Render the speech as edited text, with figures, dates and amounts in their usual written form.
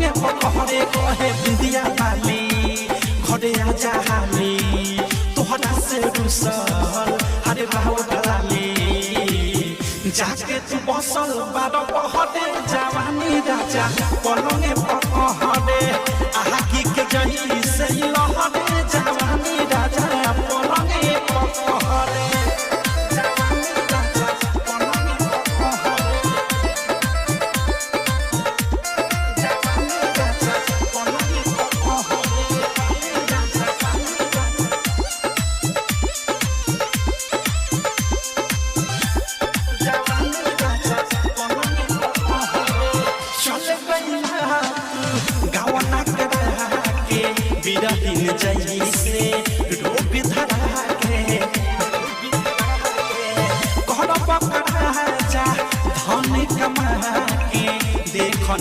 पलंगे पकड़े कहे बिंदिया वाली घरे आजा हाली तोहरा से रुसल हरे बाहु डलाली जाके तू बसल बारो पहरे जवानी राजा पलंगे पकड़े आहा की के जही से